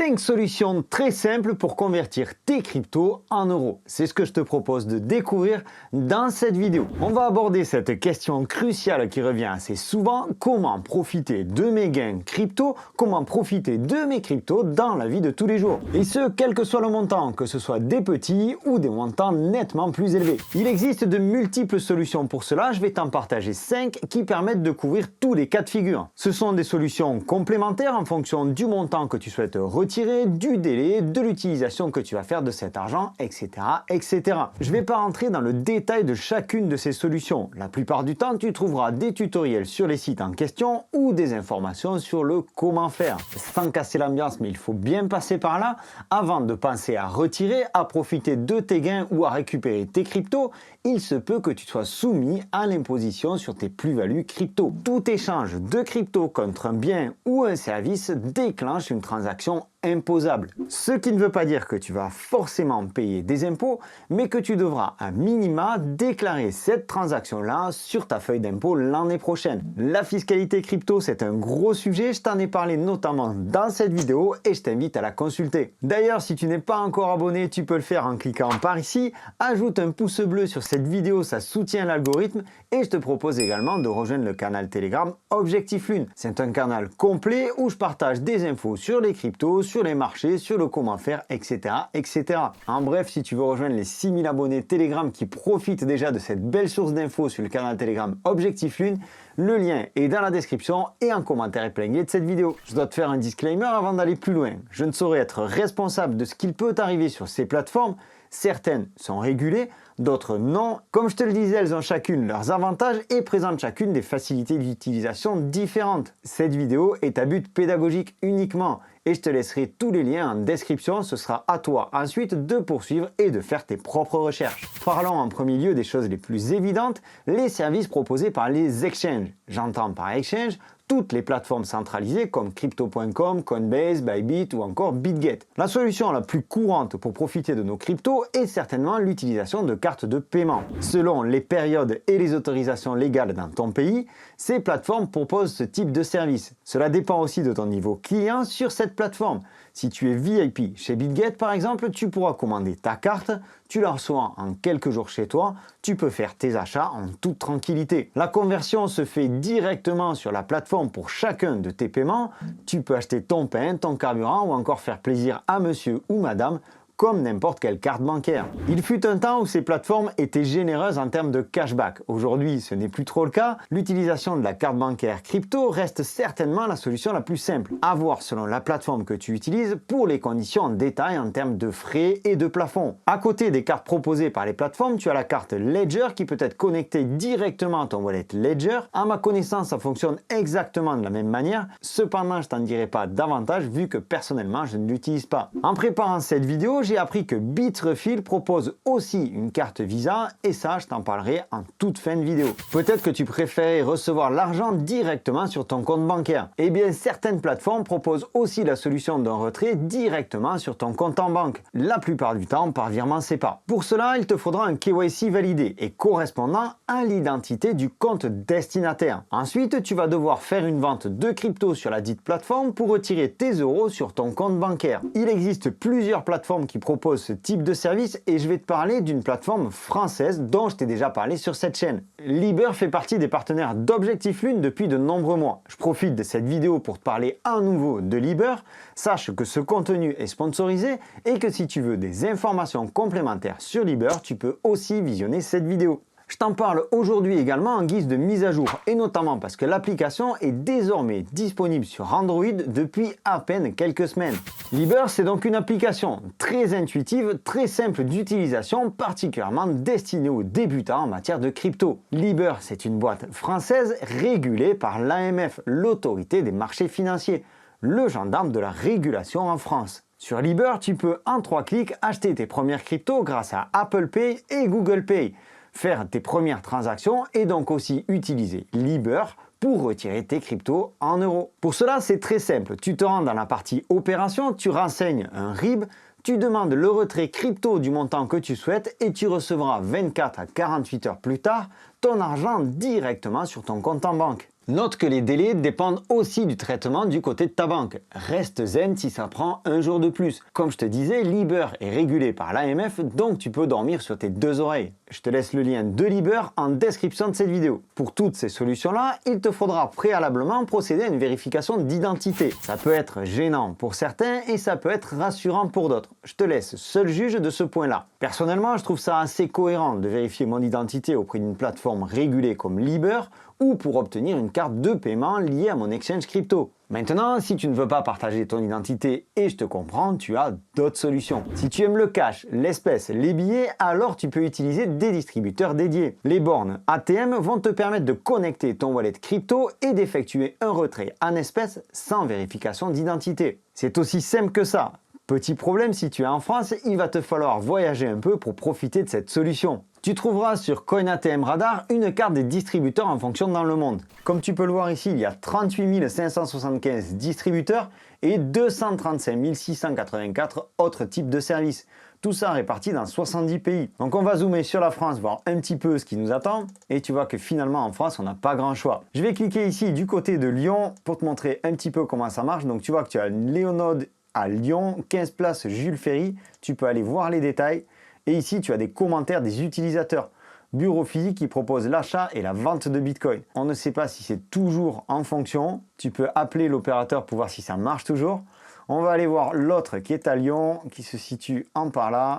5 solutions très simples pour convertir tes cryptos en euros. C'est ce que je te propose de découvrir dans cette vidéo. On va aborder cette question cruciale qui revient assez souvent. Comment profiter de mes gains crypto? Comment profiter de mes cryptos dans la vie de tous les jours? Et ce, quel que soit le montant, que ce soit des petits ou des montants nettement plus élevés. Il existe de multiples solutions pour cela. Je vais t'en partager 5 qui permettent de couvrir tous les cas de figure. Ce sont des solutions complémentaires en fonction du montant que tu souhaites retirer, du délai, de l'utilisation que tu vas faire de cet argent, etc., etc. Je ne vais pas rentrer dans le détail de chacune de ces solutions. La plupart du temps, tu trouveras des tutoriels sur les sites en question ou des informations sur le comment faire. Sans casser l'ambiance, mais il faut bien passer par là avant de penser à retirer, à profiter de tes gains ou à récupérer tes cryptos. Il se peut que tu sois soumis à l'imposition sur tes plus-values crypto. Tout échange de crypto contre un bien ou un service déclenche une transaction imposable. Ce qui ne veut pas dire que tu vas forcément payer des impôts, mais que tu devras à minima déclarer cette transaction-là sur ta feuille d'impôt l'année prochaine. La fiscalité crypto, c'est un gros sujet, je t'en ai parlé notamment dans cette vidéo et je t'invite à la consulter. D'ailleurs, si tu n'es pas encore abonné, tu peux le faire en cliquant par ici, ajoute un pouce bleu sur cette vidéo, ça soutient l'algorithme et je te propose également de rejoindre le canal Telegram Objectif Lune. C'est un canal complet où je partage des infos sur les cryptos, sur les marchés, sur le comment faire, etc., etc. En bref, si tu veux rejoindre les 6000 abonnés Telegram qui profitent déjà de cette belle source d'infos sur le canal Telegram Objectif Lune, le lien est dans la description et en commentaire épinglé de cette vidéo. Je dois te faire un disclaimer avant d'aller plus loin. Je ne saurais être responsable de ce qu'il peut arriver sur ces plateformes. Certaines sont régulées, d'autres non. Comme je te le disais, elles ont chacune leurs avantages et présentent chacune des facilités d'utilisation différentes. Cette vidéo est à but pédagogique uniquement et je te laisserai tous les liens en description. Ce sera à toi ensuite de poursuivre et de faire tes propres recherches. Parlons en premier lieu des choses les plus évidentes, les services proposés par les exchanges. J'entends par exchange toutes les plateformes centralisées comme Crypto.com, Coinbase, Bybit ou encore BitGet. La solution la plus courante pour profiter de nos cryptos est certainement l'utilisation de cartes de paiement. Selon les périodes et les autorisations légales dans ton pays, ces plateformes proposent ce type de service. Cela dépend aussi de ton niveau client sur cette plateforme. Si tu es VIP chez BitGet par exemple, tu pourras commander ta carte, tu la reçois en quelques jours chez toi, tu peux faire tes achats en toute tranquillité. La conversion se fait directement sur la plateforme pour chacun de tes paiements. Tu peux acheter ton pain, ton carburant ou encore faire plaisir à monsieur ou madame comme n'importe quelle carte bancaire. Il fut un temps où ces plateformes étaient généreuses en termes de cashback. Aujourd'hui, ce n'est plus trop le cas. L'utilisation de la carte bancaire crypto reste certainement la solution la plus simple. À voir selon la plateforme que tu utilises pour les conditions en détail en termes de frais et de plafond. À côté des cartes proposées par les plateformes, tu as la carte Ledger qui peut être connectée directement à ton wallet Ledger. À ma connaissance, ça fonctionne exactement de la même manière. Cependant, je t'en dirai pas davantage vu que personnellement, je ne l'utilise pas. En préparant cette vidéo, j'ai appris que Bitrefill propose aussi une carte Visa et ça, je t'en parlerai en toute fin de vidéo. Peut-être que tu préfères recevoir l'argent directement sur ton compte bancaire. Eh bien, certaines plateformes proposent aussi la solution d'un retrait directement sur ton compte en banque. La plupart du temps par virement SEPA. Pour cela, il te faudra un KYC validé et correspondant à l'identité du compte destinataire. Ensuite, tu vas devoir faire une vente de crypto sur la dite plateforme pour retirer tes euros sur ton compte bancaire. Il existe plusieurs plateformes qui proposent ce type de service et je vais te parler d'une plateforme française dont je t'ai déjà parlé sur cette chaîne. Liber fait partie des partenaires d'Objectif Lune depuis de nombreux mois. Je profite de cette vidéo pour te parler à nouveau de Liber. Sache que ce contenu est sponsorisé et que si tu veux des informations complémentaires sur Liber, tu peux aussi visionner cette vidéo. Je t'en parle aujourd'hui également en guise de mise à jour et notamment parce que l'application est désormais disponible sur Android depuis à peine quelques semaines. Liber, c'est donc une application très intuitive, très simple d'utilisation, particulièrement destinée aux débutants en matière de crypto. Liber, c'est une boîte française régulée par l'AMF, l'autorité des marchés financiers, le gendarme de la régulation en France. Sur Liber, tu peux en 3 clics acheter tes premières cryptos grâce à Apple Pay et Google Pay, faire tes premières transactions et donc aussi utiliser Liber pour retirer tes cryptos en euros. Pour cela, c'est très simple. Tu te rends dans la partie opération, tu renseignes un RIB, tu demandes le retrait crypto du montant que tu souhaites et tu recevras 24 à 48 heures plus tard ton argent directement sur ton compte en banque. Note que les délais dépendent aussi du traitement du côté de ta banque. Reste zen si ça prend un jour de plus. Comme je te disais, Liber est régulé par l'AMF, donc tu peux dormir sur tes deux oreilles. Je te laisse le lien de Liber en description de cette vidéo. Pour toutes ces solutions-là, il te faudra préalablement procéder à une vérification d'identité. Ça peut être gênant pour certains et ça peut être rassurant pour d'autres. Je te laisse seul juge de ce point-là. Personnellement, je trouve ça assez cohérent de vérifier mon identité auprès d'une plateforme régulée comme Liber ou pour obtenir une carte de paiement liée à mon exchange crypto. Maintenant, si tu ne veux pas partager ton identité et je te comprends, tu as d'autres solutions. Si tu aimes le cash, l'espèce, les billets, alors tu peux utiliser des distributeurs dédiés. Les bornes ATM vont te permettre de connecter ton wallet crypto et d'effectuer un retrait en espèces sans vérification d'identité. C'est aussi simple que ça. Petit problème, si tu es en France, il va te falloir voyager un peu pour profiter de cette solution. Tu trouveras sur CoinATM Radar une carte des distributeurs en fonction dans le monde. Comme tu peux le voir ici, il y a 38 575 distributeurs et 235 684 autres types de services. Tout ça réparti dans 70 pays. Donc on va zoomer sur la France, voir un petit peu ce qui nous attend. Et tu vois que finalement en France, on n'a pas grand choix. Je vais cliquer ici du côté de Lyon pour te montrer un petit peu comment ça marche. Donc tu vois que tu as une Léonode à Lyon, 15 places Jules Ferry. Tu peux aller voir les détails. Et ici, tu as des commentaires des utilisateurs. Bureau physique qui propose l'achat et la vente de Bitcoin. On ne sait pas si c'est toujours en fonction. Tu peux appeler l'opérateur pour voir si ça marche toujours. On va aller voir l'autre qui est à Lyon, qui se situe en par là.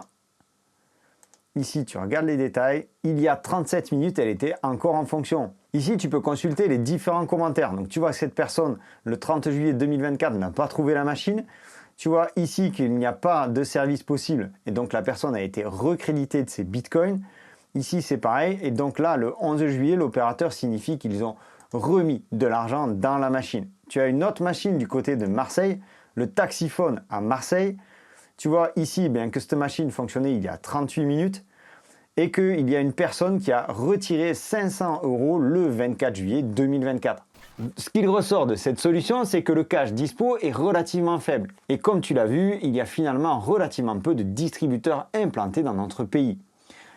Ici, tu regardes les détails. Il y a 37 minutes, elle était encore en fonction. Ici, tu peux consulter les différents commentaires. Donc, tu vois que cette personne, le 30 juillet 2024, n'a pas trouvé la machine. Tu vois ici qu'il n'y a pas de service possible et donc la personne a été recréditée de ses bitcoins. Ici c'est pareil et donc là le 11 juillet l'opérateur signifie qu'ils ont remis de l'argent dans la machine. Tu as une autre machine du côté de Marseille, le Taxiphone à Marseille. Tu vois ici bien que cette machine fonctionnait il y a 38 minutes et qu'il y a une personne qui a retiré 500 € le 24 juillet 2024. Ce qu'il ressort de cette solution, c'est que le cash dispo est relativement faible. Et comme tu l'as vu, il y a finalement relativement peu de distributeurs implantés dans notre pays.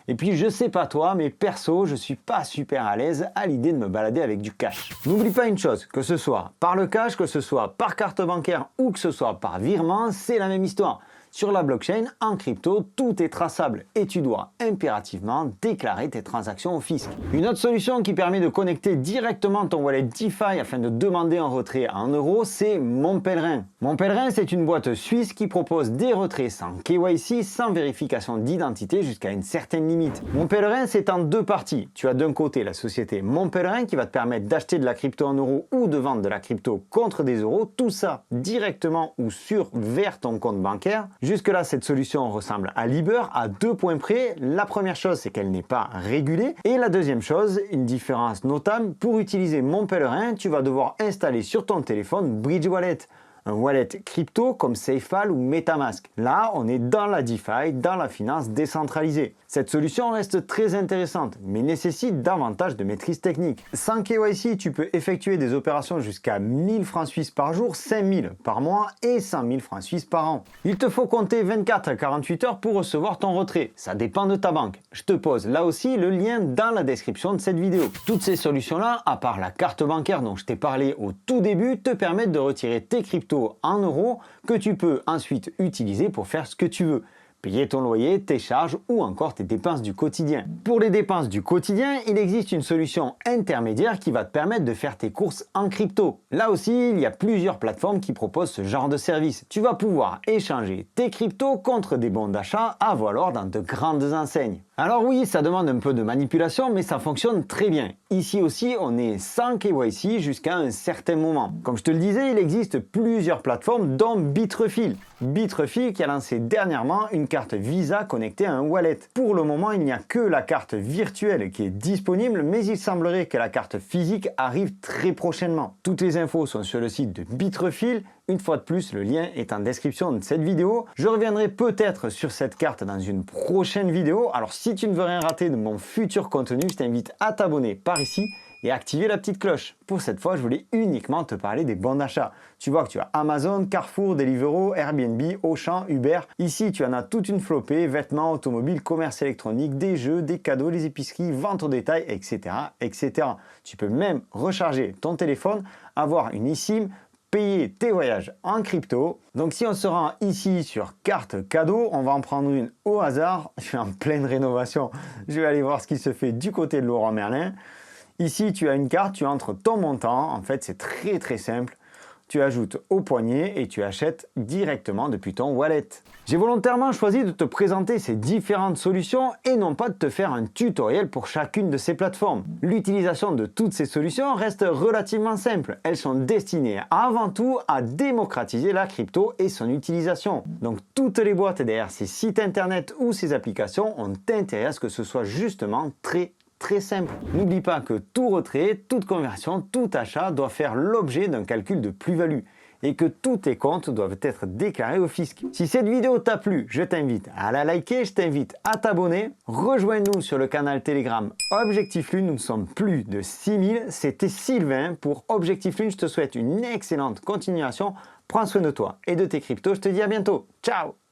Et puis je sais pas toi, mais perso, je suis pas super à l'aise à l'idée de me balader avec du cash. N'oublie pas une chose, que ce soit par le cash, que ce soit par carte bancaire ou que ce soit par virement, c'est la même histoire. Sur la blockchain, en crypto, tout est traçable et tu dois impérativement déclarer tes transactions au fisc. Une autre solution qui permet de connecter directement ton wallet DeFi afin de demander un retrait en euros, c'est Mon Pèlerin. Mon Pèlerin, c'est une boîte suisse qui propose des retraits sans KYC, sans vérification d'identité jusqu'à une certaine limite. Mon Pèlerin, c'est en deux parties. Tu as d'un côté la société Mon Pèlerin qui va te permettre d'acheter de la crypto en euros ou de vendre de la crypto contre des euros, tout ça directement ou vers ton compte bancaire. Jusque-là, cette solution ressemble à Liber à deux points près. La première chose, c'est qu'elle n'est pas régulée. Et la deuxième chose, une différence notable, pour utiliser Mon Pèlerin, tu vas devoir installer sur ton téléphone Bridge Wallet, un wallet crypto comme SafePal ou MetaMask. Là, on est dans la DeFi, dans la finance décentralisée. Cette solution reste très intéressante, mais nécessite davantage de maîtrise technique. Sans KYC, tu peux effectuer des opérations jusqu'à 1000 francs suisses par jour, 5000 par mois et 100 000 francs suisses par an. Il te faut compter 24 à 48 heures pour recevoir ton retrait. Ça dépend de ta banque. Je te pose là aussi le lien dans la description de cette vidéo. Toutes ces solutions-là, à part la carte bancaire dont je t'ai parlé au tout début, te permettent de retirer tes cryptos en euros que tu peux ensuite utiliser pour faire ce que tu veux. Payer ton loyer, tes charges ou encore tes dépenses du quotidien. Pour les dépenses du quotidien, il existe une solution intermédiaire qui va te permettre de faire tes courses en crypto. Là aussi, il y a plusieurs plateformes qui proposent ce genre de service. Tu vas pouvoir échanger tes cryptos contre des bons d'achat à valoir dans de grandes enseignes. Alors oui, ça demande un peu de manipulation, mais ça fonctionne très bien. Ici aussi, on est sans KYC jusqu'à un certain moment. Comme je te le disais, il existe plusieurs plateformes dont Bitrefill. Bitrefill qui a lancé dernièrement une carte Visa connectée à un wallet. Pour le moment, il n'y a que la carte virtuelle qui est disponible, mais il semblerait que la carte physique arrive très prochainement. Toutes les infos sont sur le site de Bitrefill. Une fois de plus, le lien est en description de cette vidéo. Je reviendrai peut-être sur cette carte dans une prochaine vidéo. Alors si tu ne veux rien rater de mon futur contenu, je t'invite à t'abonner par ici et activer la petite cloche. Pour cette fois, je voulais uniquement te parler des bons d'achat. Tu vois que tu as Amazon, Carrefour, Deliveroo, Airbnb, Auchan, Uber. Ici, tu en as toute une flopée, vêtements, automobiles, commerce électronique, des jeux, des cadeaux, les épiceries, vente au détail, etc., etc. Tu peux même recharger ton téléphone, avoir une eSIM, payer tes voyages en crypto. Donc si on se rend ici sur carte cadeau, on va en prendre une au hasard. Je suis en pleine rénovation. Je vais aller voir ce qui se fait du côté de Leroy Merlin. Ici, tu as une carte, tu entres ton montant. En fait, c'est très simple. Tu ajoutes au poignet et tu achètes directement depuis ton wallet. J'ai volontairement choisi de te présenter ces différentes solutions et non pas de te faire un tutoriel pour chacune de ces plateformes. L'utilisation de toutes ces solutions reste relativement simple. Elles sont destinées avant tout à démocratiser la crypto et son utilisation. Donc toutes les boîtes derrière ces sites internet ou ces applications ont intérêt à ce que ce soit justement très simple. N'oublie pas que tout retrait, toute conversion, tout achat doit faire l'objet d'un calcul de plus-value et que tous tes comptes doivent être déclarés au fisc. Si cette vidéo t'a plu, je t'invite à la liker, je t'invite à t'abonner. Rejoins-nous sur le canal Telegram Objectif Lune, nous sommes plus de 6000. C'était Sylvain pour Objectif Lune, je te souhaite une excellente continuation. Prends soin de toi et de tes cryptos, je te dis à bientôt. Ciao!